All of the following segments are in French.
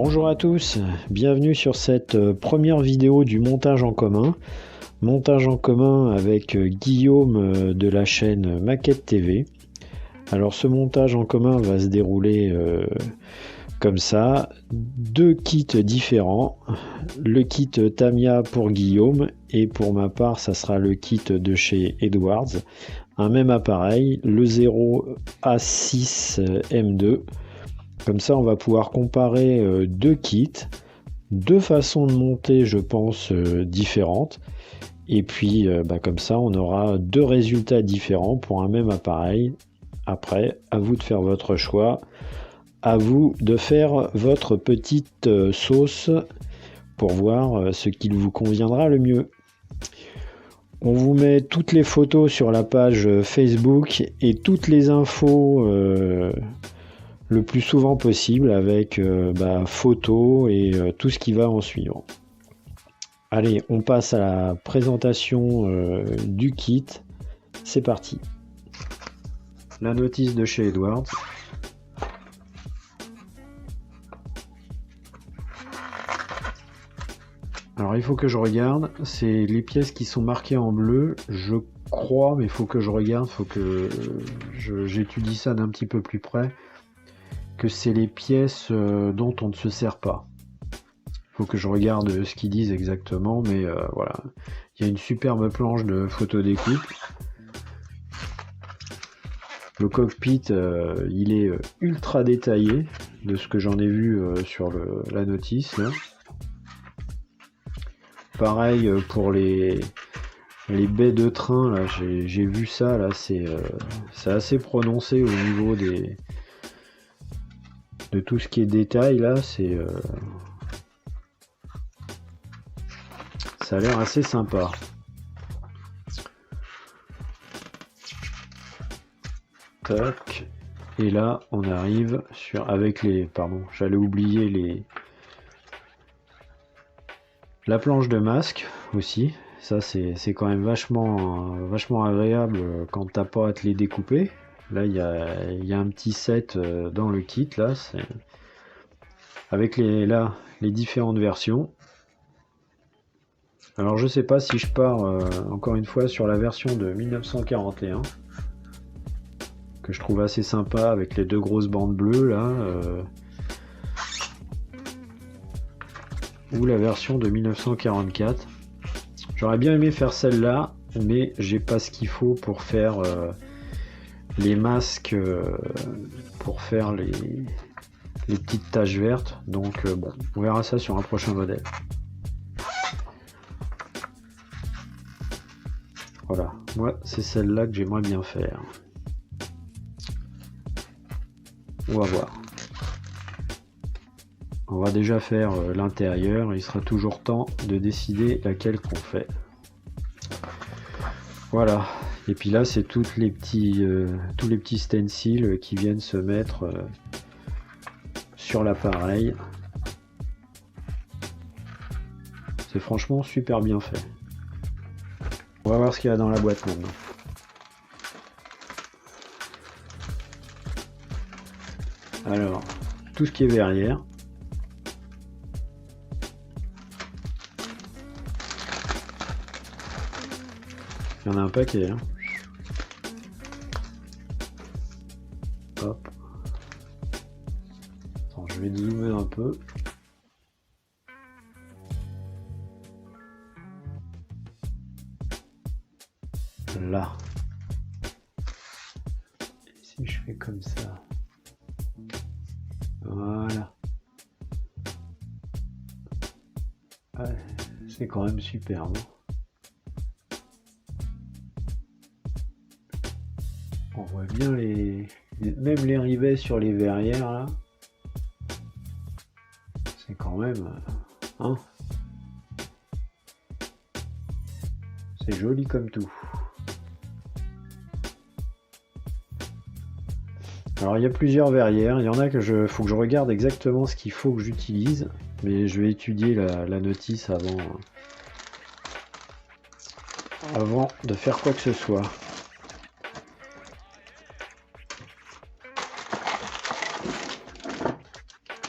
Bonjour à tous, bienvenue sur cette première vidéo du montage en commun. Montage en commun avec Guillaume de la chaîne Maquette TV. Alors ce montage en commun va se dérouler comme ça. Deux kits différents. Le kit Tamiya pour Guillaume et pour ma part ça sera le kit de chez Edwards. Un même appareil, le 0A6 M2. Comme ça, on va pouvoir comparer deux kits, deux façons de monter, je pense, différentes. Et puis, comme ça, on aura deux résultats différents pour un même appareil. Après, à vous de faire votre choix. À vous de faire votre petite sauce pour voir ce qui vous conviendra le mieux. On vous met toutes les photos sur la page Facebook et toutes les infos le plus souvent possible avec photos et tout ce qui va en suivre. Allez, on passe à la présentation du kit. C'est parti. La notice de chez Edwards. Alors il faut que je regarde, c'est les pièces qui sont marquées en bleu, je crois, mais il faut que je regarde, il faut que j'étudie ça d'un petit peu plus près, que c'est les pièces dont on ne se sert pas. Il faut que je regarde ce qu'ils disent exactement, mais voilà. Il y a une superbe planche de photo découpe. Le cockpit, il est ultra détaillé, de ce que j'en ai vu sur la notice, là. Pareil pour les baies de train, là, j'ai vu ça, là, c'est assez prononcé au niveau de tout ce qui est détail, là, ça a l'air assez sympa. Tac. Et là, on arrive avec j'allais oublier la planche de masque aussi. Ça, c'est quand même vachement agréable quand t'as pas à te les découper. Là, il y a un petit set dans le kit, là, avec les différentes versions. Alors, je sais pas si je pars encore une fois sur la version de 1941, que je trouve assez sympa avec les deux grosses bandes bleues, là, ou la version de 1944. J'aurais bien aimé faire celle-là, mais j'ai pas ce qu'il faut pour faire les masques, pour faire les petites taches vertes. Donc bon, on verra ça sur un prochain modèle. Voilà, moi c'est celle-là que j'aimerais bien faire. On va voir. On va déjà faire l'intérieur, il sera toujours temps de décider laquelle qu'on fait. Voilà, et puis là c'est tous les petits stencils qui viennent se mettre sur l'appareil. C'est franchement super bien fait. On va voir ce qu'il y a dans la boîte maintenant. Alors, tout ce qui est verrière. Il y en a un paquet, hein. Hop. Attends, je vais zoomer un peu. Là. Et si je fais comme ça. Voilà. Ouais, c'est quand même superbe. On voit bien même les rivets sur les verrières là. C'est quand même, hein, c'est joli comme tout. Alors il y a plusieurs verrières, il y en a faut que je regarde exactement ce qu'il faut que j'utilise, mais je vais étudier la notice avant de faire quoi que ce soit.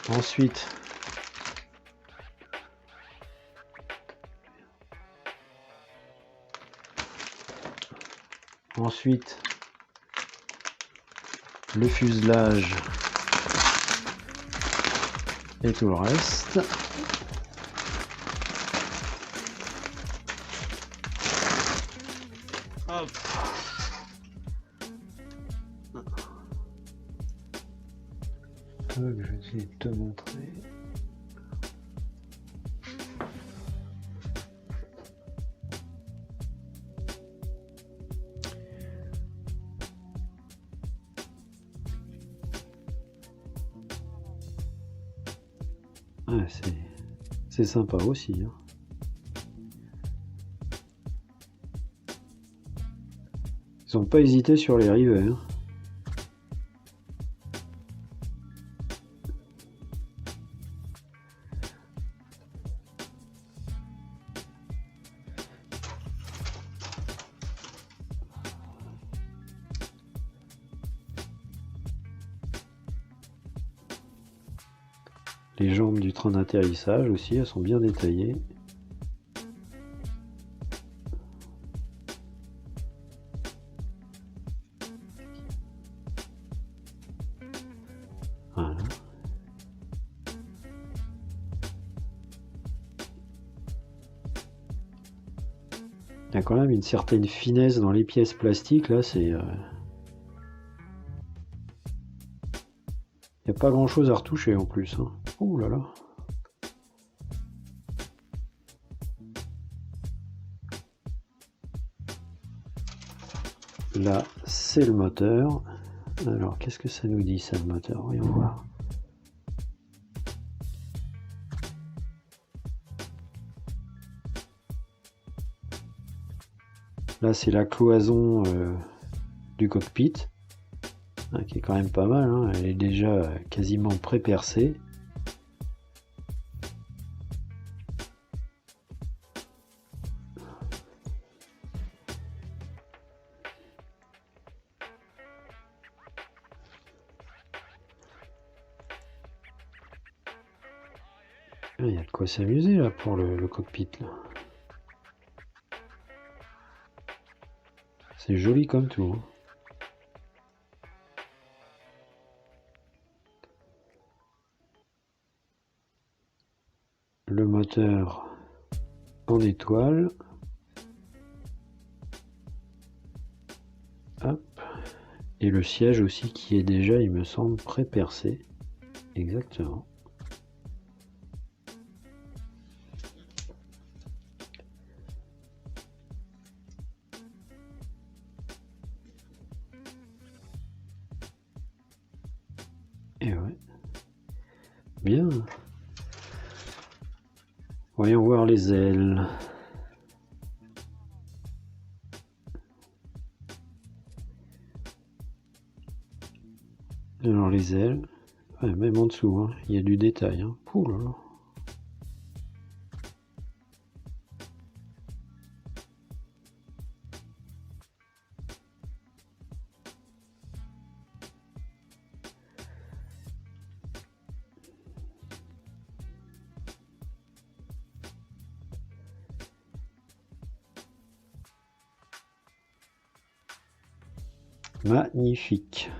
Ensuite, Ensuite, le fuselage et tout le reste. Hop. Je vais essayer de te montrer. Ouais, c'est sympa aussi, hein. Ils n'ont pas hésité sur les rivets, hein. Les jambes du train d'atterrissage aussi, elles sont bien détaillées. Voilà. Il y a quand même une certaine finesse dans les pièces plastiques, là, c'est... Il n'y a pas grand chose à retoucher en plus, hein. Oh là là. Là, c'est le moteur. Alors, qu'est-ce que ça nous dit, ça, le moteur? Voyons voir. Là, c'est la cloison du cockpit, hein, qui est quand même pas mal, hein. Elle est déjà quasiment pré-percée. Il y a de quoi s'amuser là pour le cockpit là. C'est joli comme tout, hein. Le moteur en étoile. Hop. Et le siège aussi qui est déjà, il me semble, pré-percé. Exactement. Et ouais. Bien. Voyons voir les ailes. Alors les ailes, ouais, même en dessous, hein, il y a du détail, hein. Ouh là là. Magnifique.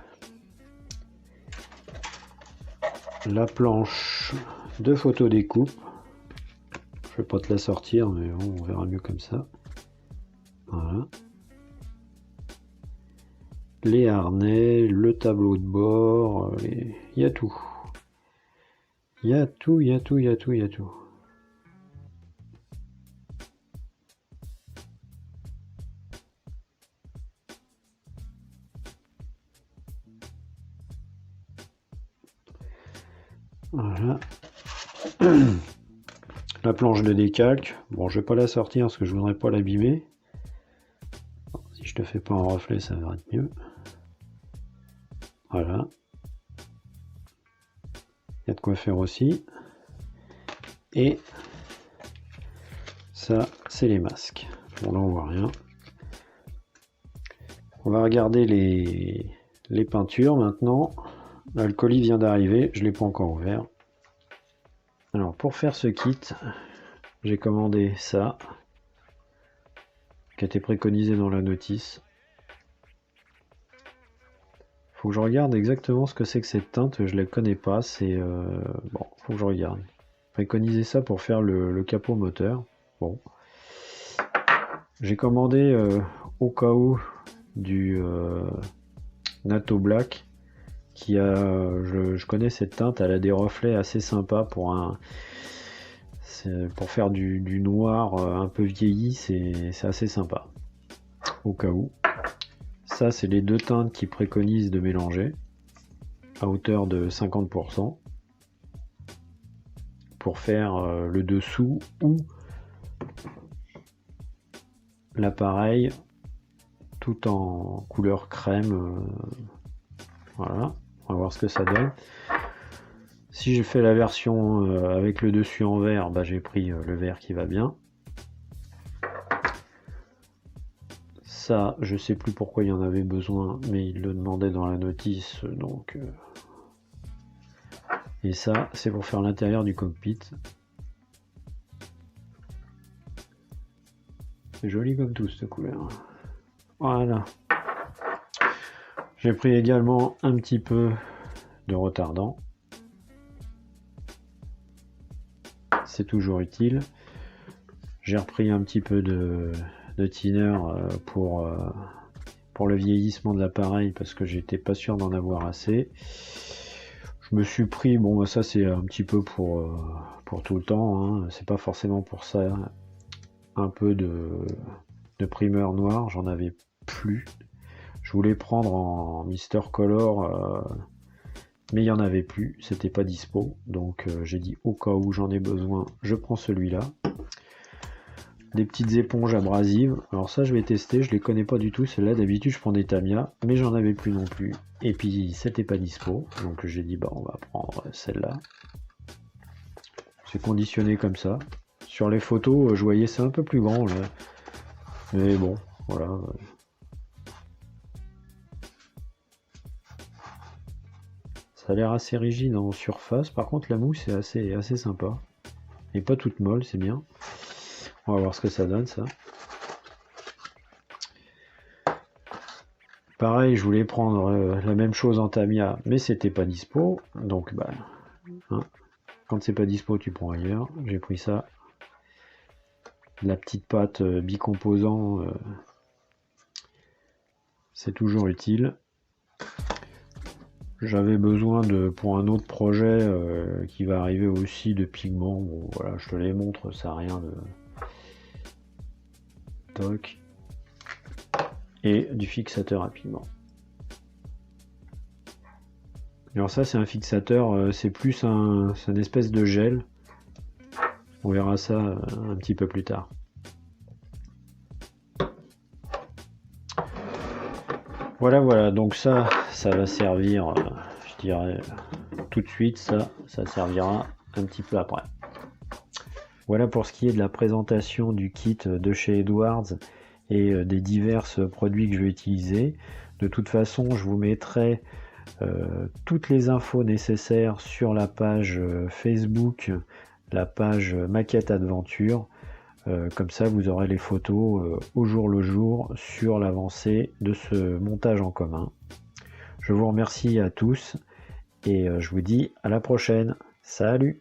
La planche de photo découpe. Je vais pas te la sortir, mais bon, on verra mieux comme ça. Voilà. Les harnais, le tableau de bord, il y a tout. Il y a tout, il y a tout, il y a tout, il y a tout. Voilà. La planche de décalque. Bon, je vais pas la sortir parce que je voudrais pas l'abîmer. Si je te fais pas en reflet, ça va être mieux. Voilà. Il y a de quoi faire aussi. Et ça, c'est les masques. Bon, là, on voit rien. On va regarder les peintures maintenant. Là, le colis vient d'arriver, je ne l'ai pas encore ouvert. Alors, pour faire ce kit, j'ai commandé ça, qui a été préconisé dans la notice. Faut que je regarde exactement ce que c'est que cette teinte, je la connais pas, c'est... bon, faut que je regarde. Préconiser ça pour faire le capot moteur. Bon. J'ai commandé au cas où du Natto Black qui a... je connais cette teinte, elle a des reflets assez sympas pour pour faire du noir un peu vieilli, c'est assez sympa. Au cas où. Ça, c'est les deux teintes qui préconisent de mélanger à hauteur de 50% pour faire le dessous ou l'appareil tout en couleur crème. Voilà, on va voir ce que ça donne. Si j'ai fait la version avec le dessus en vert, bah, j'ai pris le vert qui va bien. Ça, je sais plus pourquoi il y en avait besoin, mais il le demandait dans la notice, donc... Et ça, c'est pour faire l'intérieur du cockpit. C'est joli comme tout, cette couleur. Voilà. J'ai pris également un petit peu de retardant. C'est toujours utile. J'ai repris un petit peu de thinner pour le vieillissement de l'appareil parce que j'étais pas sûr d'en avoir assez. Je me suis pris, bon ça c'est un petit peu pour tout le temps, hein. C'est pas forcément pour ça, un peu de primeur noir, j'en avais plus. Je voulais prendre en Mister Color, mais il n'y en avait plus, c'était pas dispo, donc j'ai dit au cas où j'en ai besoin, je prends celui-là. Des petites éponges abrasives, alors ça je vais tester, je les connais pas du tout, celle-là d'habitude je prends des Tamiya, mais j'en avais plus non plus, et puis c'était pas dispo, donc j'ai dit bah on va prendre celle-là. C'est conditionné comme ça. Sur les photos je voyais c'est un peu plus grand là, mais bon voilà. Ça a l'air assez rigide en surface, par contre la mousse est assez sympa, et pas toute molle, c'est bien. On va voir ce que ça donne ça. Pareil, je voulais prendre la même chose en Tamiya, mais c'était pas dispo. Donc bah, hein, quand c'est pas dispo, tu prends ailleurs. J'ai pris ça. La petite pâte bicomposant, c'est toujours utile. J'avais besoin pour un autre projet qui va arriver aussi de pigments. Bon voilà, je te les montre, ça n'a rien de... Toc. Et du fixateur à pigment. Alors ça c'est un fixateur, c'est plus une espèce de gel. On verra ça un petit peu plus tard. Voilà, donc ça va servir, je dirais, tout de suite, ça servira un petit peu après. Voilà pour ce qui est de la présentation du kit de chez Edwards et des divers produits que je vais utiliser. De toute façon, je vous mettrai toutes les infos nécessaires sur la page Facebook, la page Maquette Adventure. Comme ça, vous aurez les photos au jour le jour sur l'avancée de ce montage en commun. Je vous remercie à tous et je vous dis à la prochaine. Salut!